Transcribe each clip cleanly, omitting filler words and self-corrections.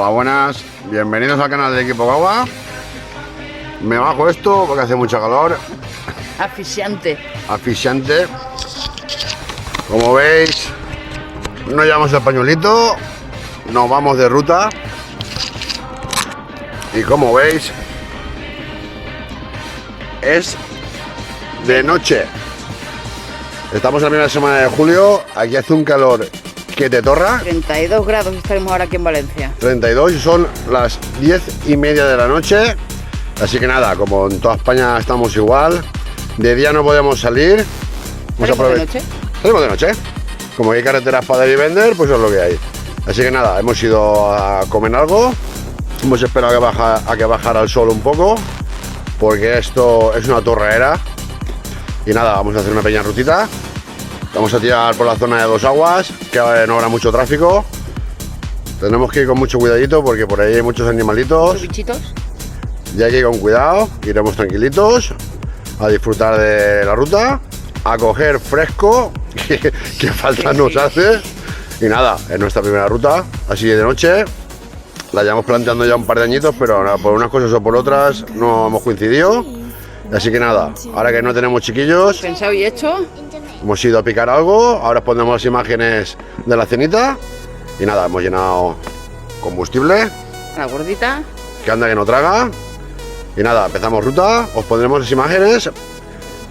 Hola, buenas, bienvenidos al canal de Equipo Gawa. Me bajo esto porque hace mucha calor. Asfixiante. Asfixiante. Como veis, no llevamos el pañuelito, nos vamos de ruta. Y como veis, es de noche. Estamos en la primera semana de julio, aquí hace un calor que te torra. 32 grados estaremos ahora aquí en Valencia. 32 y son las 10:30 de la noche. Así que nada, como en toda España estamos igual. De día no podemos salir. ¿Salimos de noche? Salimos de noche. Como hay carreteras para dar y vender, pues es lo que hay. Así que nada, hemos ido a comer algo. Hemos esperado a que bajara el sol un poco, porque esto es una torreera. Y nada, vamos a hacer una pequeña rutita. Vamos a tirar por la zona de Dos Aguas, que no habrá mucho tráfico. Tenemos que ir con mucho cuidadito porque por ahí hay muchos animalitos. ¿Los bichitos? Y hay que ir con cuidado, iremos tranquilitos a disfrutar de la ruta, a coger fresco, que falta nos hace. Y nada, es nuestra primera ruta, así de noche. La llevamos planteando ya un par de añitos, pero por unas cosas o por otras no hemos coincidido. Así que nada, ahora que no tenemos chiquillos, Pensado y hecho. hemos ido a picar algo. Ahora os pondremos las imágenes de la cenita. Y nada, hemos llenado combustible, La gordita. que anda que no traga. Y nada, empezamos ruta, os pondremos las imágenes.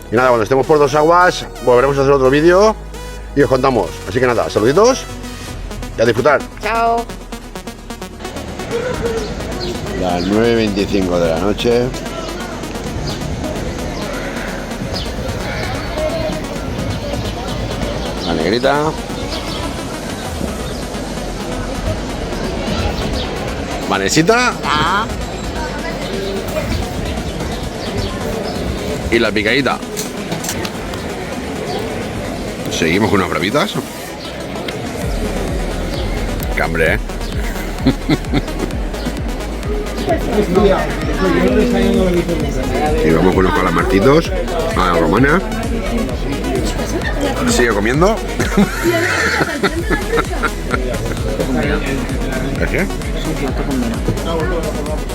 Y nada, cuando estemos por Dos Aguas, volveremos a hacer otro vídeo y os contamos. Así que nada, saluditos y a disfrutar. Chao. Las 9:25 de la noche. La negrita. Vanesita. Ah. Y la picadita. Seguimos con unas bravitas. Qué hambre, ¿eh? Y vamos con los calamartitos a la romana. Sigue comiendo. ¿Es qué? Es un plato con vino.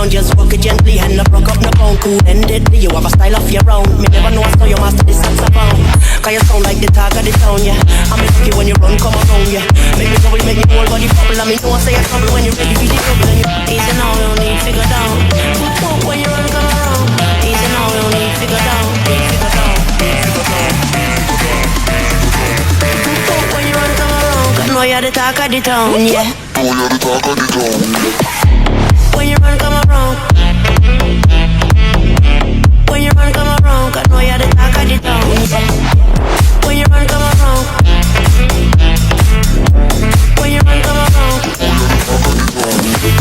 down, just walk it gently and no broke up no bone. Cool-ended, you have a style of your own. Me never know how you master the saxophone. Cause you sound like the talk of the town, yeah. I'm lucky when you run, come around, yeah. Make me trouble, make me whole body bubble. I mean, no one say you're trouble when you're ready for the trouble. And you're easy now, you don't need to go down. Poop when you run, come around. Easy now, you don't need to go down. Need to go down, need to go down. Poop when you run, come around. Cause now you're the talk of the town, yeah. Oh, you're the talk of the town. When you run, come around. When you run, come around. Cause now you're the talk of the town, yeah. When you run, come around. When you run, come around. Oh, you're the talk of the town.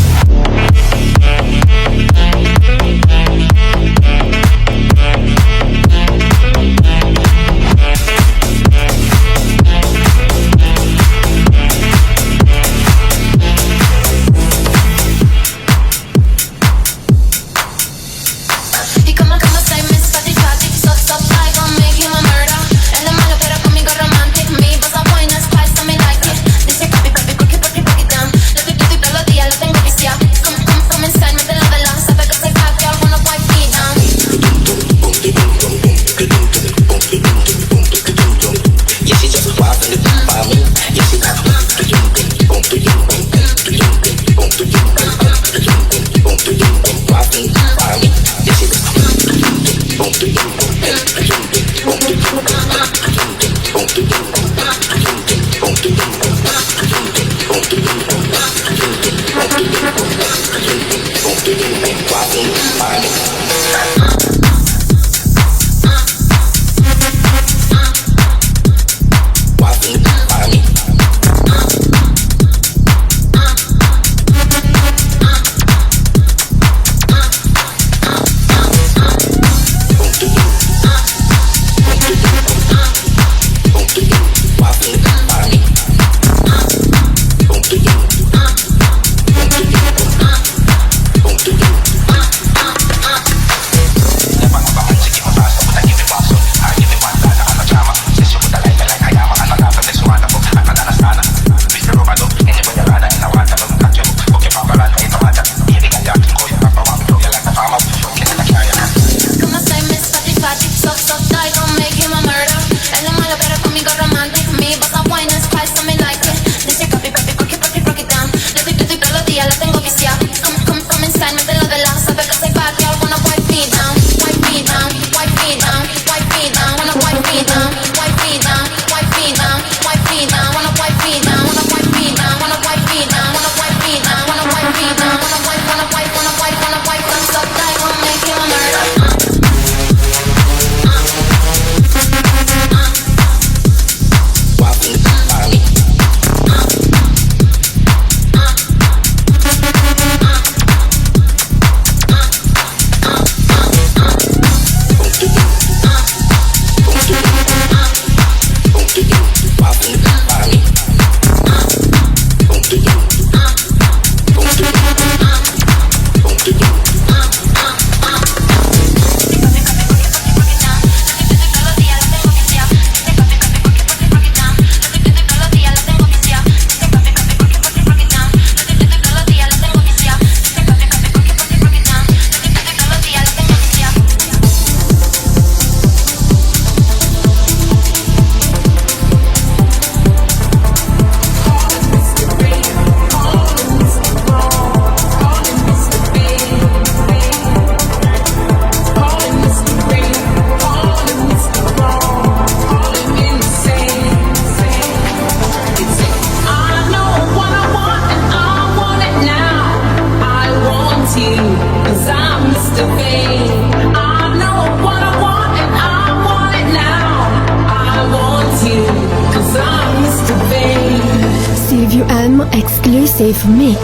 Exclusive mix.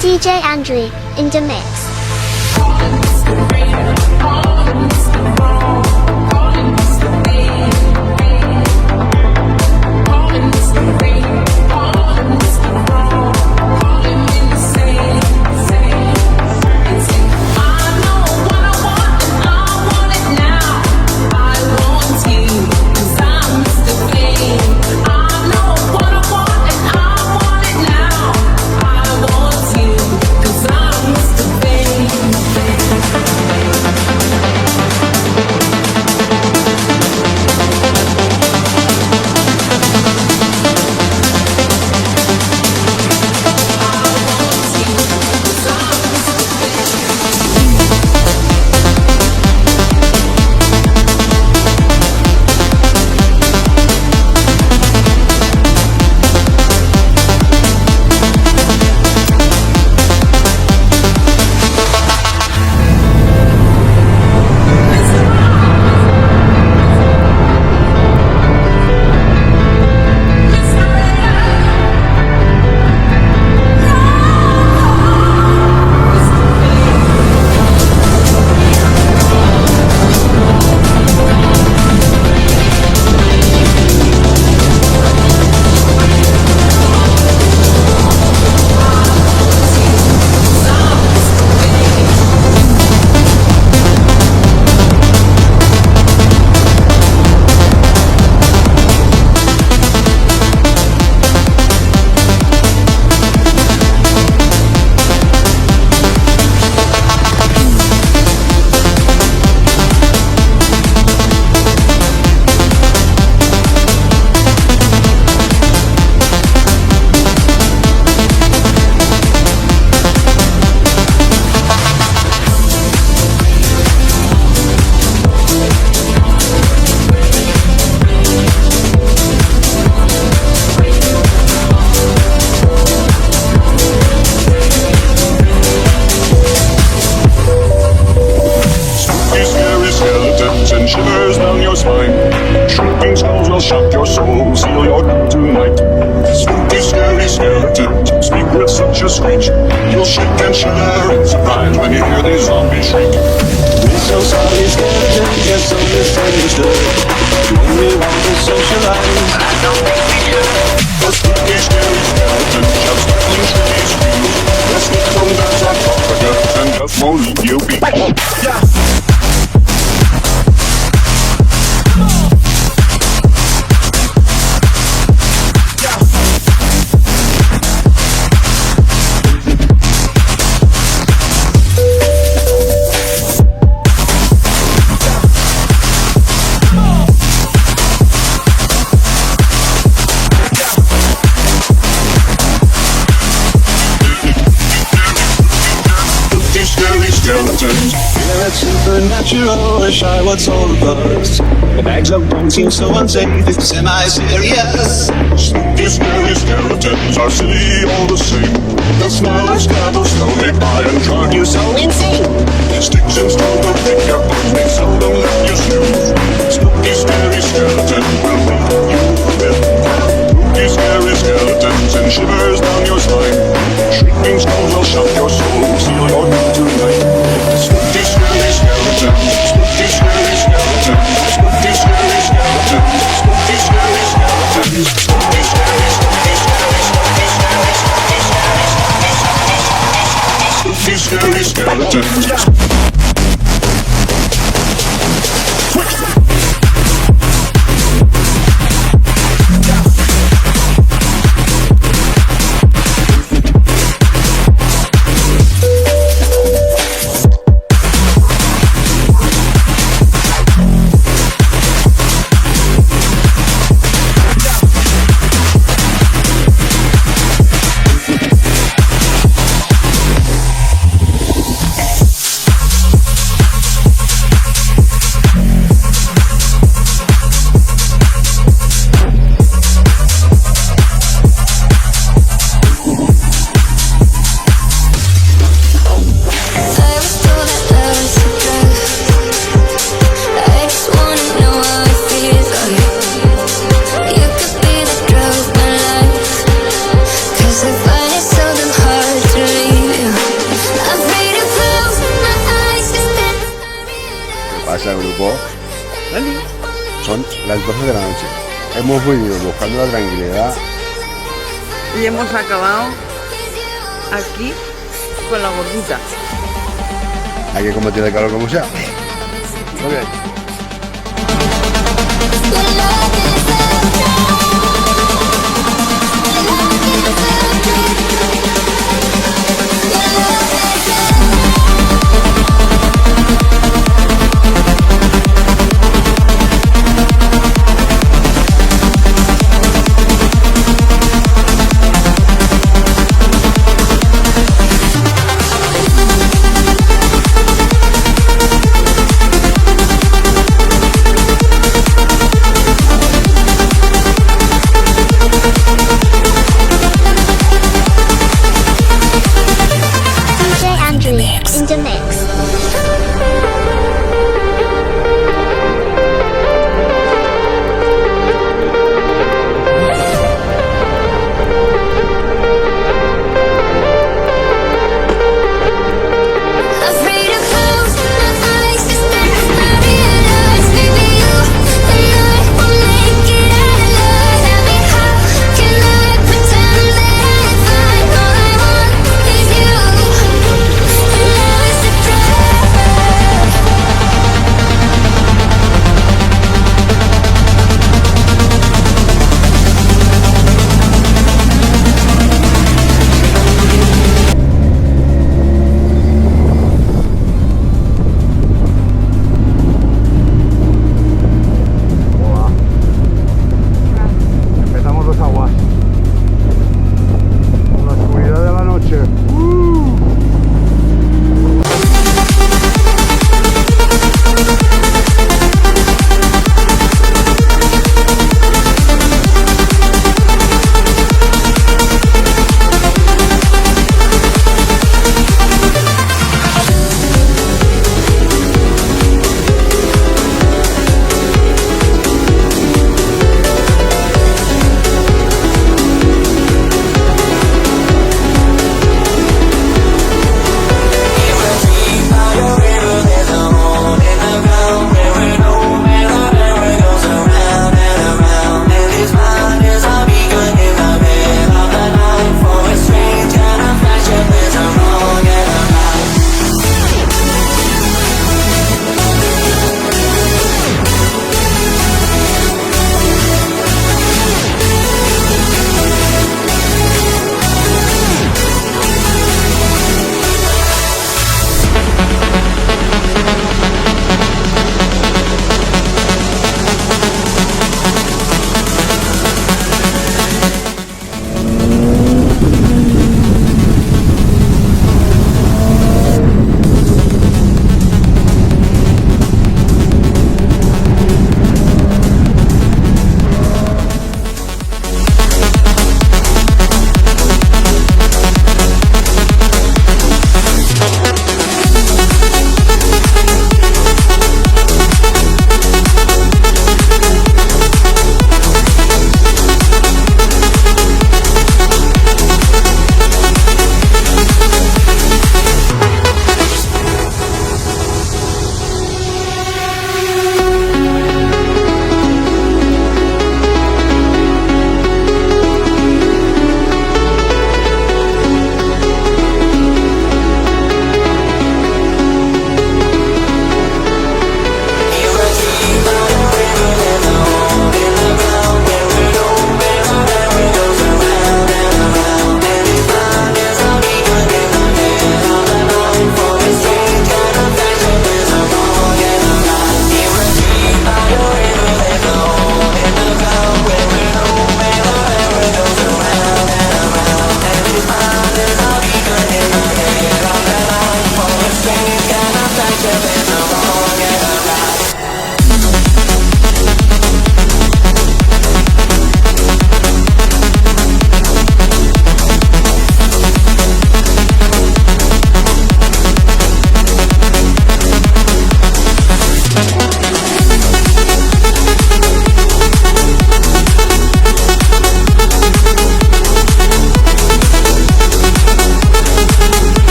DJ Andre in the mix. Supernatural, wish I was all of us. The bags of bones seem so unsafe, it's semi-serious. Spooky, scary skeletons are silly all the same. The smell scandals don't make by and drive you so insane. Sticks and stones will pick your bones, they seldom let you snooze. Spooky, scary skeletons will make you live. Spooky, scary skeletons and shivers down your spine. Shrieking skulls will shock your soul, seal your doom tonight. Spooky, scary skeletons, spooky, scary skeletons, spooky, scary skeletons, spooky, scary skeletons, spooky, scary, spooky, scary, spooky, scary, spooky, scary, spooky, scary skeletons. equipo. Son las 12 de la noche. Hemos venido buscando la tranquilidad. Y hemos acabado aquí con la gordita. Hay que combatir el calor como sea. Muy bien. In the mix.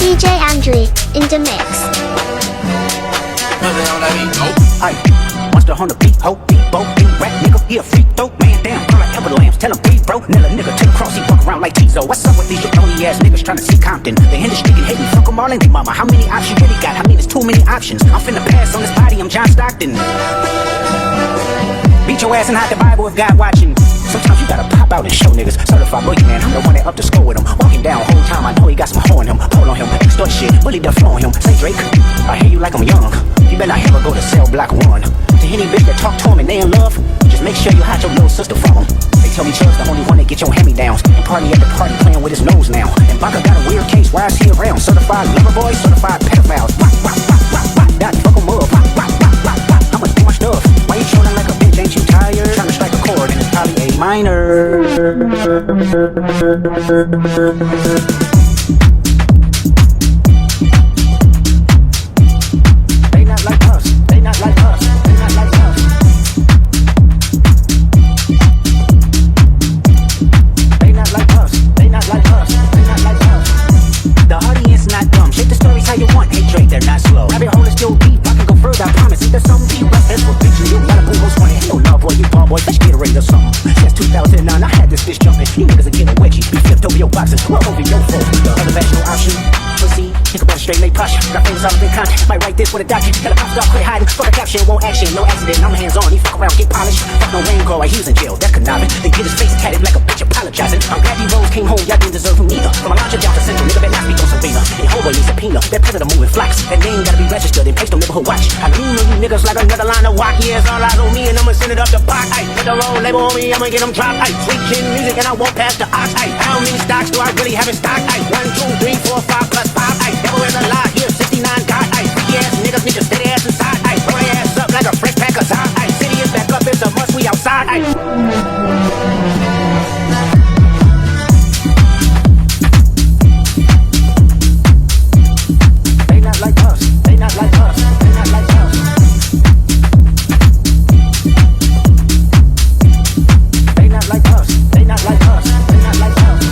DJ Andrew in the mix. Aye, monster on the beat, ho, beat, bo, beat, rap, nigga, he a freak, throw, man down, burn like avalanche, tell him beat, bro, nail a nigga to the cross, he walk around like Tizo. What's up with these jabroni ass niggas trying to see Compton? The industry can hate me, fuck them all and they mama. How many options you really got? I mean, it's too many options. I'm finna pass on this body, I'm John Stockton. Beat your ass and hide the Bible if God watching. Sometimes you gotta pop out and show niggas. Certified boogeyman, I'm the one that up the score with him. Walking down whole time, I know he got some hoe on him. Pull on him, extort shit, bully the flow on him. Say Drake, I hear you like I'm young. You better not ever go to cell block 1. To any bitch that talk to him and they in love, just make sure you hide your little sister from him. They tell me Chubb's the only one that get your hand-me-downs. And party at the party playing with his nose now. And Baka got a weird case, why is he around? Certified lover boy, certified pedophiles. Rock, rock, rock, rock, rock, that fuck em up. Rock, rock, rock, rock, rock, I'ma do my stuff. Why you trolling like a bitch, ain't you tired? Trying to strike a chord and it's probably A minor. They not like us, they not like us, they not like us. They not like us, they not like us, they not like us. The audience not dumb, shape the stories how you want. Hey Drake, they're not slow. Rabbit hole is still deep, I can go further, I promise. Ain't there something deep? That's what bitch you got a boo host funny. No love boy, you ball boy, let's get a rate or something. Since 2009, I had this bitch jumping. You niggas will get a wedgie, be flipped over your boxes, well over your phone. Other best no option. Pussy, think about a straight lay posture. Got things all up in contact. Might write this with a document. Gotta pop it off, quit hiding. Fuck a caption, won't action, no accident. I'm hands on. He fuck around, get polished. Fuck no rain call, like he was in jail. That's conniving. Then get his face tatted like a bitch apologizing. I'm glad he rose, came home, y'all didn't deserve him neither. From a launcher down to central, nigga better not speak on Serena. And homeboy needs a peanut. That predator moving flocks. That name gotta be registered and placed on neighborhood watch. I lean on you niggas like another line of walk. Yeah, it's all eyes on me and I'ma send it up the block. Ay, put the roll label on me, I'ma get them dropped. Ay, sweet chin music and I won't pass the ox. Ay, how many stocks do I really have in stock? Ay, 1, 2, 3, 4, 5 plus 5. Ay, devil is a lie, here 69 God. Ay, freaky ass niggas need to stay their ass inside. Ay, throw their ass up like a fresh pack of time. Ay, city is back up, it's a must, we outside. Ay. They not like us, they not like us, they not like us. They not like us, they not like us, they not like us.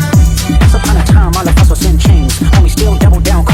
Once upon a time, all of us was in chains. Homie still double down.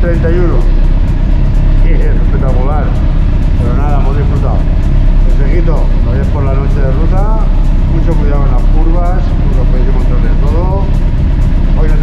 31. Espectacular. Pero nada, hemos disfrutado. Consejito, lo veis por la noche de ruta. Mucho cuidado en las curvas, porque podéis encontrar de todo. Hoy nos